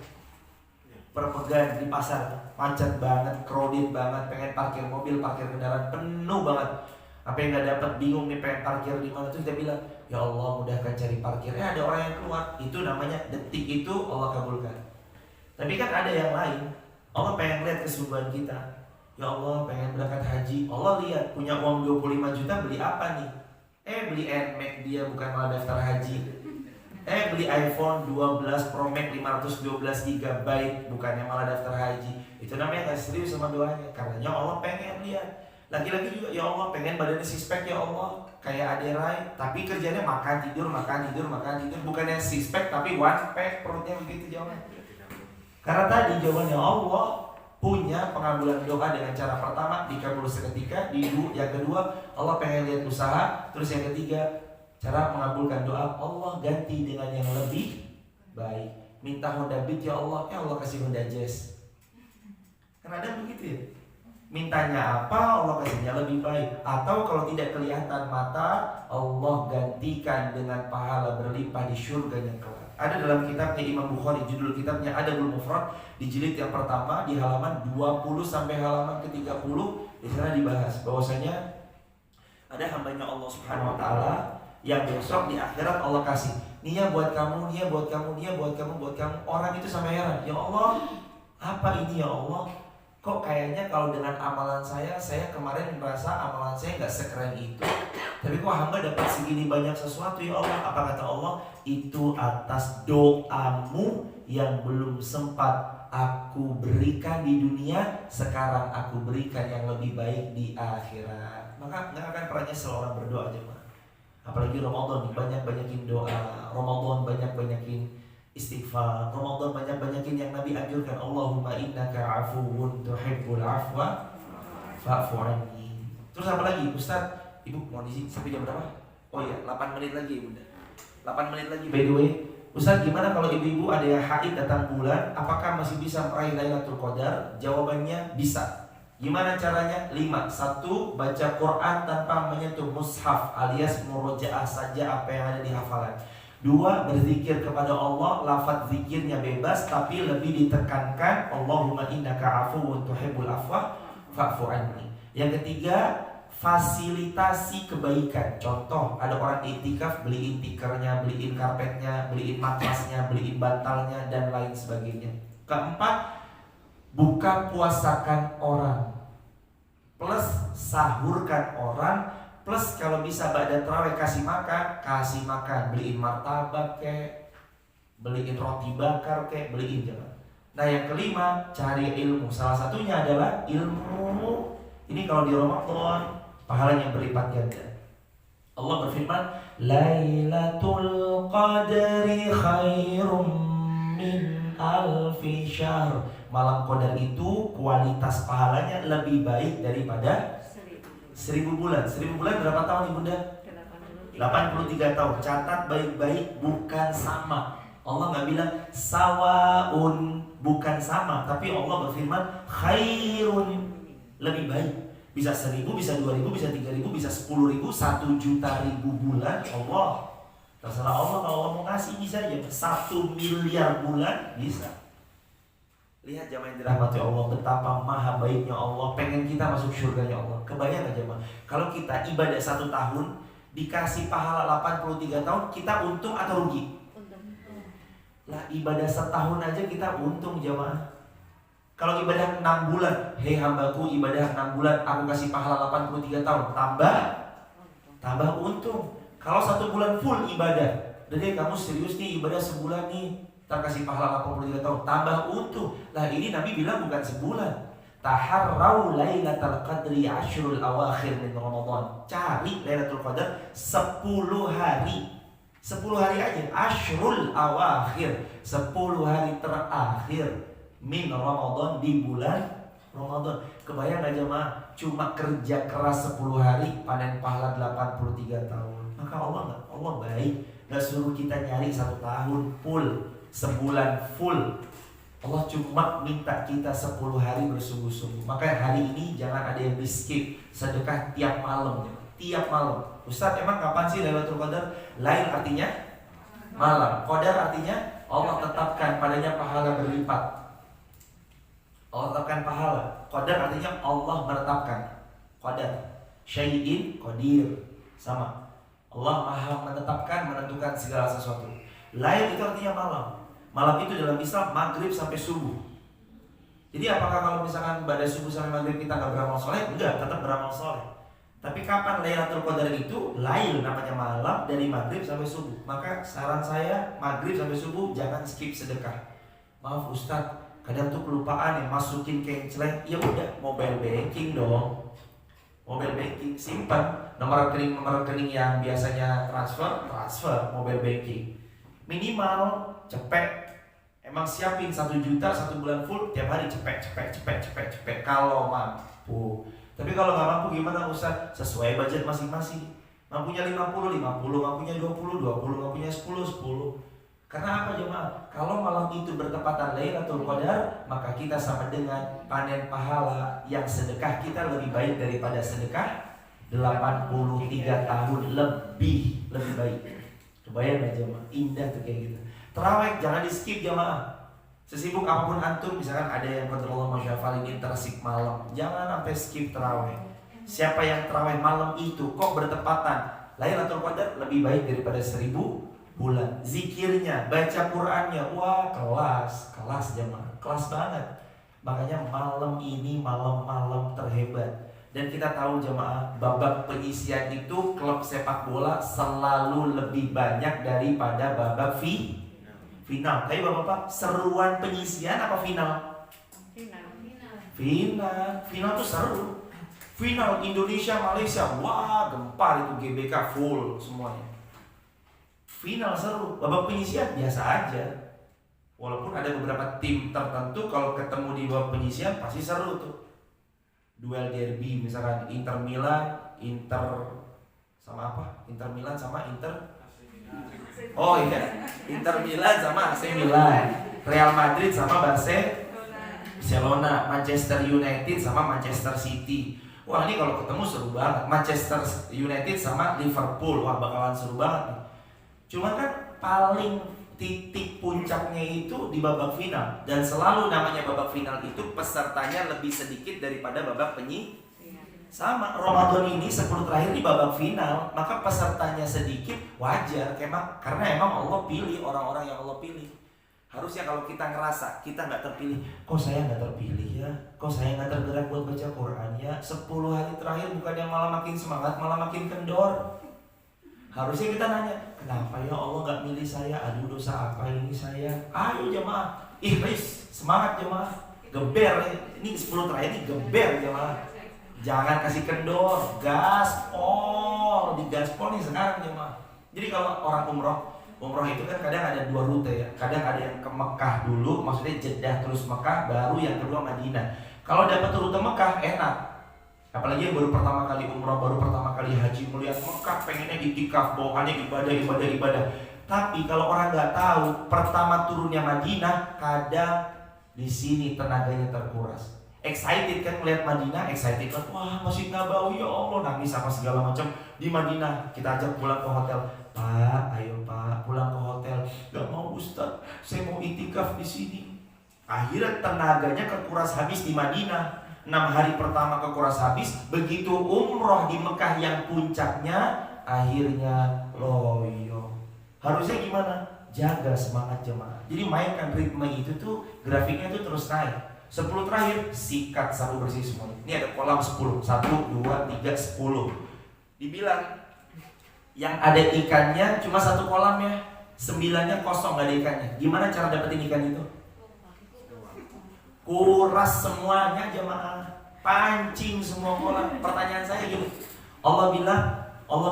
Perpegan di pasar, macet banget, crowded banget, pengen parkir mobil, parkir kendaraan penuh banget. Apa yang nggak dapat, bingung nih pengen parkir di mana, tuh kita bilang, ya Allah mudahkan cari parkir. Ada orang yang keluar, itu namanya detik itu Allah kabulkan. Tapi kan ada yang lain, Allah pengen lihat kesungguhan kita. Ya Allah pengen berangkat haji, Allah lihat punya uang 25 juta beli apa nih? Beli NMAX dia, bukan malah daftar haji. Beli iPhone 12 Pro Max 512 GB, bukannya malah daftar haji. Itu namanya gak serius sama doanya. Karena Allah pengen lihat. Laki-laki juga, ya Allah pengen badannya six-pack ya Allah, kayak Aderai. Tapi kerjanya makan tidur, makan tidur, makan tidur. Bukannya six-pack tapi one-pack, perutnya begitu jawabannya. Karena tadi jawabannya Allah punya pengabulan doa dengan cara pertama dikabul seketika, yang kedua Allah pengen lihat usaha, terus yang ketiga cara mengabulkan doa Allah ganti dengan yang lebih baik. Minta Honda Beat ya Allah, Allah kasih Honda Jazz. Kan ada begitu ya. Mintanya apa, Allah kasihnya lebih baik. Atau kalau tidak kelihatan mata, Allah gantikan dengan pahala berlimpah di surga yang kelak. Ada dalam kitabnya Imam Bukhari, judul kitabnya Adabul Mufrad, di jilid yang pertama di halaman 20 sampai halaman ke-30. Di sana dibahas bahwasanya ada hambanya Allah Subhanahu wa taala yang besok di akhirat Allah kasih nia buat kamu, nia buat kamu, nia buat kamu, buat kamu. Orang itu sampai heran, ya Allah, apa ini ya Allah? Kok kayaknya kalau dengan amalan saya kemarin merasa amalan saya nggak sekeren itu, tapi kok hamba dapat segini banyak sesuatu ya Allah? Apa kata Allah? Itu atas doamu yang belum sempat aku berikan di dunia, sekarang aku berikan yang lebih baik di akhirat. Maka nggak akan pernah nyesel orang berdoa aja, mah. Apalagi Ramadan, banyak-banyakin doa. Ramadan banyak-banyakin istighfar. Ramadan banyak-banyakin yang Nabi anjurkan. Allahumma innaka afuwun tuhibbul afwa fa'fu anni. Terus apa lagi Ustaz? Ibu mau di sini sampai jam berapa? Oh iya, 8 menit lagi Bunda. 8 menit lagi. By the way, Ustaz, gimana kalau ibu-ibu ada yang haid datang bulan, apakah masih bisa meraih Lailatul Qadar? Jawabannya bisa. Gimana caranya? 5. 1. Baca Quran tanpa menyentuh mushaf alias murojaah saja apa yang ada di hafalan. 2. Berzikir kepada Allah, lafaz zikirnya bebas tapi lebih ditekankan Allahumma innaka afuwun tuhibbul afwa fa'fu anni. Yang ketiga, fasilitasi kebaikan. Contoh, ada orang iktikaf, beliin tikernya, beliin karpetnya, beliin matrasnya, beliin bantalnya dan lain sebagainya. Keempat, buka puasakan orang plus sahurkan orang, plus kalau bisa ba'da tarawih kasih makan, beliin martabak kek, beliin roti bakar kek, beliin jangan. Nah yang kelima, cari ilmu. Salah satunya adalah ilmu. Ini kalau di Ramadan pahalanya berlipat ganda. Allah berfirman, Lailatul Qadri khairum min alfi syahr. Malam Qadar itu kualitas pahalanya lebih baik daripada 1000 bulan. 1000 bulan berapa tahun Ibunda? 83 tahun. Catat baik-baik, bukan sama. Allah nggak bilang sawaun, bukan sama, tapi Allah berfirman khairun, lebih baik. Bisa 1000, bisa 2000, bisa 3000, bisa 10.000, 1 juta ribu bulan. Allah, terserah Allah, kalau Allah mau ngasih bisa aja. 1 miliar bulan bisa. Lihat jamaah yang dirahmati Allah, betapa maha baiknya Allah, pengen kita masuk surganya Allah. Kebayang gak jamaah, kalau kita ibadah 1 tahun dikasih pahala 83 tahun, kita untung atau rugi? Lah ibadah setahun aja kita untung jamaah. Kalau ibadah 6 bulan, hei hambaku ibadah 6 bulan, aku kasih pahala 83 tahun, tambah untung. Kalau 1 bulan full ibadah, jadi kamu serius nih ibadah sebulan nih, tak kasih pahala 83 tahun, tambah untung. Lah ini Nabi bilang bukan sebulan. Taharrau lailatul qadri asyrul awakhir min Ramadan. Cari Lailatul Qadar 10 hari. 10 hari aja, asyrul awakhir, 10 hari terakhir min Ramadan, di bulan Ramadan. Kebayang gak jemaah, cuma kerja keras 10 hari panen pahala 83 tahun. Maka Allah baik, gak suruh kita nyari 1 tahun full, sebulan full. Allah cuma minta kita 10 hari bersungguh-sungguh. Maka hari ini jangan ada yang skip sedekah tiap malam. Tiap malam. Ustaz, emang kapan sih Lailatul Qadar? Lail artinya malam, Qadar artinya Allah tetapkan padanya pahala berlipat. Allah tetapkan pahala. Qadar artinya Allah menetapkan. Qadar, syai'in qadir, sama. Allah maha menetapkan, menentukan segala sesuatu. Lail itu artinya malam. Malam itu dalam Islam maghrib sampai subuh. Jadi apakah kalau misalkan pada subuh sampai maghrib kita nggak beramal soleh? Enggak, tetap beramal soleh. Tapi kapan Lailatul Qadar itu? Lail namanya, malam, dari maghrib sampai subuh. Maka saran saya, maghrib sampai subuh jangan skip sedekah. Maaf Ustaz, kadang tuh kelupaan yang masukin kenceleng. Ya udah, mobile banking dong. Mobile banking, simpan nomor rekening yang biasanya transfer mobile banking. Minimal cepet. Emang siapin 1 juta 1 bulan full, tiap hari cepet. Kalau mampu. Tapi kalau nggak mampu gimana Ustaz? Sesuai budget masing-masing. Mampunya 50, mampunya 20, mampunya 10. Karena apa jemaah? Kalau malam itu bertepatan Lailatul Qadar, maka kita sama dengan panen pahala yang sedekah kita lebih baik daripada sedekah 83 tahun lebih baik. Kebayang gak jemaah? Indah tuh kayak gitu. Terawih jangan di skip jemaah. Sesibuk apapun antum, misalkan ada yang qadarullah masyafal ini tersik malam, jangan sampai skip terawih. Siapa yang terawih malam itu kok bertepatan Lailatul Qadar, lebih baik daripada 1000 bulan. Zikirnya, baca Qur'annya, wah kelas jemaah, kelas banget. Makanya malam ini malam-malam terhebat. Dan kita tahu jemaah, babak penyisian itu klub sepak bola selalu lebih banyak daripada babak final. Tapi bapak-bapak, seruan penyisian apa final? Final tuh seru. Final Indonesia Malaysia, wah gempar itu, GBK full semuanya. Final seru, babak penyisian biasa aja. Walaupun ada beberapa tim tertentu kalau ketemu di babak penyisian pasti seru tuh. Duel derby misalkan Inter Milan sama apa? Inter Milan sama Inter. Oh iya, Inter Milan sama AC Milan, Real Madrid sama Barcelona, Manchester United sama Manchester City. Wah ini kalau ketemu seru banget. Manchester United sama Liverpool, wah bakalan seru banget nih. Cuman kan paling titik puncaknya itu di babak final. Dan selalu namanya babak final itu pesertanya lebih sedikit daripada babak penyisian. Sama Ramadan ini 10 terakhir di babak final, maka pesertanya sedikit wajar. Karena emang Allah pilih orang-orang yang Allah pilih. Harusnya kalau kita ngerasa kita nggak terpilih, kok saya nggak terpilih ya, kok saya nggak tergerak buat baca Quran ya, 10 hari terakhir bukannya malah makin semangat, malah makin kendor. Harusnya kita nanya, kenapa ya Allah gak milih saya? Aduh dosa apa ini saya? Ayo jemaah, ikhlas, semangat jemaah. Geber, ini 10 terakhir ini geber jemaah. Jangan kasih kendor, gaspol. Di gaspol nih sekarang jemaah. Jadi kalau orang umroh itu kan kadang ada 2 rute ya. Kadang ada yang ke Mekah dulu, maksudnya Jeddah terus Mekah, baru yang kedua Madinah. Kalau dapat rute Mekah enak. Apalagi yang baru pertama kali umrah, baru pertama kali haji, melihat Mekah, pengennya itikaf, bawaannya ibadah. Tapi kalau orang nggak tahu, pertama turunnya Madinah, kadang di sini tenaganya terkuras. Excited kan melihat Madinah, excited kan, wah Masjid Nabawi ya Allah, nangis apa segala macam di Madinah. Kita ajak pulang ke hotel, Pak, ayo Pak, pulang ke hotel. Gak mau Ustaz, saya mau itikaf di sini. Akhirnya tenaganya kekuras habis di Madinah. 6 hari pertama kekuras habis. Begitu umroh di Mekah yang puncaknya, akhirnya loyo. Harusnya gimana? Jaga semangat jemaah. Jadi mainkan ritme itu tuh, grafiknya tuh terus naik. 10 terakhir, sikat sabu bersih semuanya. Ini ada kolam 10, 1, 2, 3, 10. Dibilang yang ada ikannya cuma 1 kolamnya, 9-nya kosong gak ada ikannya. Gimana cara dapetin ikan itu? Kuras semuanya jemaah, pancing semua kolam. Pertanyaan saya gini, Allah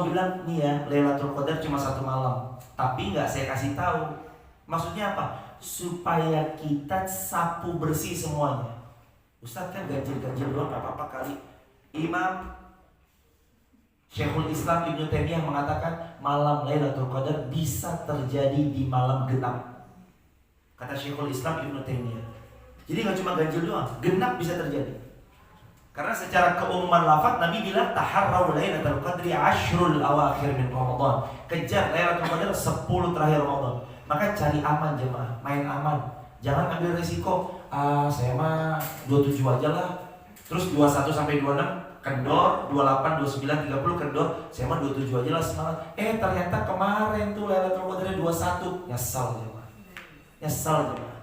bilang nih ya, Lailatul Qadar cuma 1 malam, tapi nggak saya kasih tahu. Maksudnya apa? Supaya kita sapu bersih semuanya. Ustaz kan ganjil doang, apa kali. Imam Syekhul Islam Ibnu Taimiyah mengatakan malam Lailatul Qadar bisa terjadi di malam genap. Kata Syekhul Islam Ibnu Taimiyah. Jadi gak cuma ganjil doang, genap bisa terjadi. Karena secara keumuman lafaz Nabi bilang taharraw lailatul qadri ashrul awakhir min Ramadan. Kejar Lailatul Qadar 10 terakhir Ramadan. Maka cari aman jemaah, main aman. Jangan ambil resiko, saya mah 27 aja lah. Terus 21 sampai 26 kendor, 28, 29, 30 kendor. Saya mah 27 aja lah semangat. Ternyata kemarin tuh Lailatul Qadar 21. Nyesal jemaah.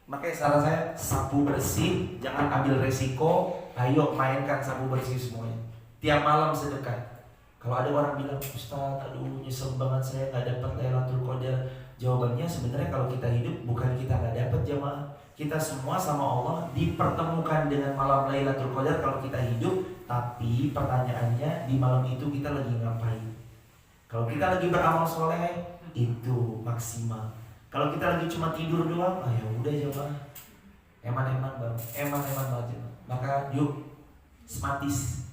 Makanya saran saya, sapu bersih, jangan ambil resiko. Ayo mainkan sapu bersih semuanya. Tiap malam sedekah. Kalau ada orang bilang, Ustaz, aduh nyesel banget saya gak dapat Lailatul Qadar. Jawabannya sebenarnya kalau kita hidup, bukan kita gak dapat jemaah. Kita semua sama Allah dipertemukan dengan malam Lailatul Qadar kalau kita hidup. Tapi pertanyaannya, di malam itu kita lagi ngapain? Kalau kita lagi beramal soleh, itu maksimal. Kalau kita lagi cuma tidur doang, ya udah jemaah. Eman-eman banget. Maka yuk sematis.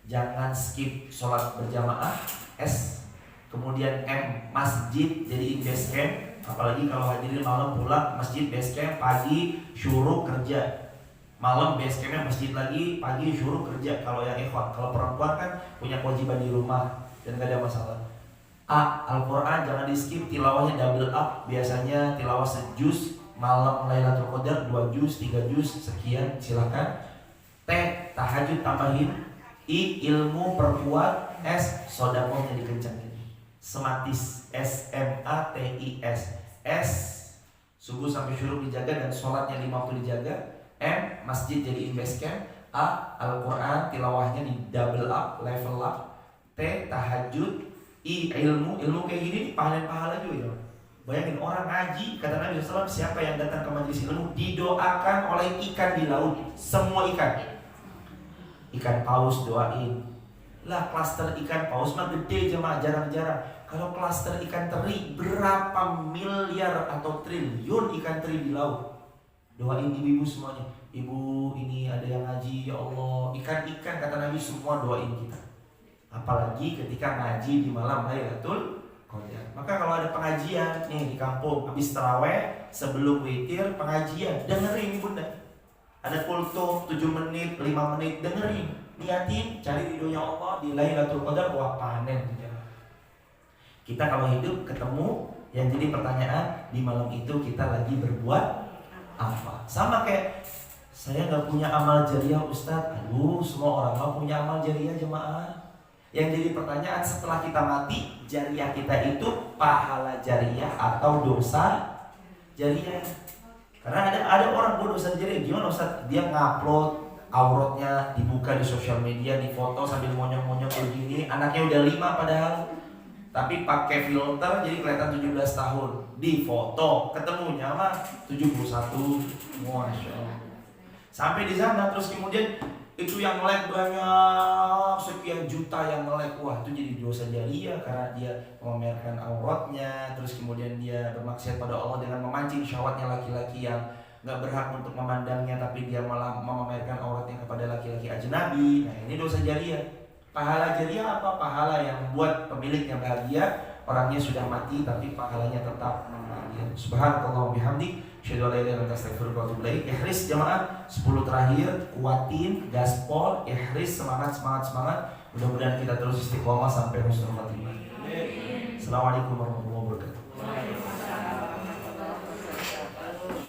Jangan skip sholat berjamaah. S. Kemudian M. Masjid jadiin base camp. Apalagi kalau hadirin malam pulang masjid base camp, pagi syuruk kerja, malam base campnya masjid lagi, pagi syuruk kerja. Kalau yang ikhwan, kalau perempuan kan punya kewajiban di rumah dan gak ada masalah. Al-Quran jangan di skip, tilawahnya double up. Biasanya tilawah sejuz, malam Lailatul Qadar 2 juz, 3 juz, sekian, silakan. T, tahajud tambahin. I, ilmu perkuat. S, sodakohnya dikencangin. Sematis, S-M-A-T-I-S. S, subuh sampai syuruk dijaga dan sholatnya 5 waktu dijaga. M, masjid jadi base camp. A, Al-Quran tilawahnya di double up, level up. T, tahajud. I, ilmu kayak gini nih pahala juga ya. Bayangin orang ngaji, kata Nabi SAW, siapa yang datang ke majelis ilmu didoakan oleh ikan di laut, semua ikan. Ikan paus doain. Lah klaster ikan paus mah gede jemaah, jarang-jarang. Kalau klaster ikan teri berapa miliar atau triliun ikan teri di laut. Doain ibu-ibu semuanya. Ibu ini ada yang ngaji, ya Allah. Ikan-ikan kata Nabi semua doain kita. Apalagi ketika ngaji di malam Lailatul Qadar. Maka kalau ada pengajian nih di kampung, habis taraweh, sebelum witir pengajian, dengerin bunda. Ada kultum 7 menit, 5 menit, dengerin. Niatin cari ridhonya Allah di Lailatul Qadar, wah panen. Kita kalau hidup ketemu, yang jadi pertanyaan di malam itu kita lagi berbuat apa? Sama kayak saya nggak punya amal jariah Ustadz. Aduh, semua orang mau punya amal jariah jemaah. Yang jadi pertanyaan setelah kita mati, jariah kita itu pahala jariah atau dosa jariah? Karena ada orang buat dosa jariah, gimana Ustaz? Dia ngupload auratnya, dibuka di sosial media, difoto sambil monyong-monyong begini, anaknya udah 5 padahal, tapi pakai filter jadi kelihatan 17 tahun, difoto, ketemunya mah 71, Masya Allah. Sampai di sana terus kemudian itu yang like banyak, sekian juta yang like, wah itu jadi dosa jariah karena dia memamerkan auratnya, terus kemudian dia bermaksiat pada Allah dengan memancing syahwatnya laki-laki yang nggak berhak untuk memandangnya, tapi dia malah memamerkan auratnya kepada laki-laki ajnabi. Nah ini dosa jariah. Pahala jariah apa? Pahala yang membuat pemiliknya bahagia, orangnya sudah mati tapi pahalanya tetap bahagia. Subhanallah bihamdi, syahadu la ilaha illa anta astaghfiruka wa atubu ilaik. Ihris jemaah, 10 terakhir, kuatin, gaspol, ihris, semangat. Mudah-mudahan kita terus istiqomah sampai husnul khatimah. Assalamualaikum warahmatullahi wabarakatuh.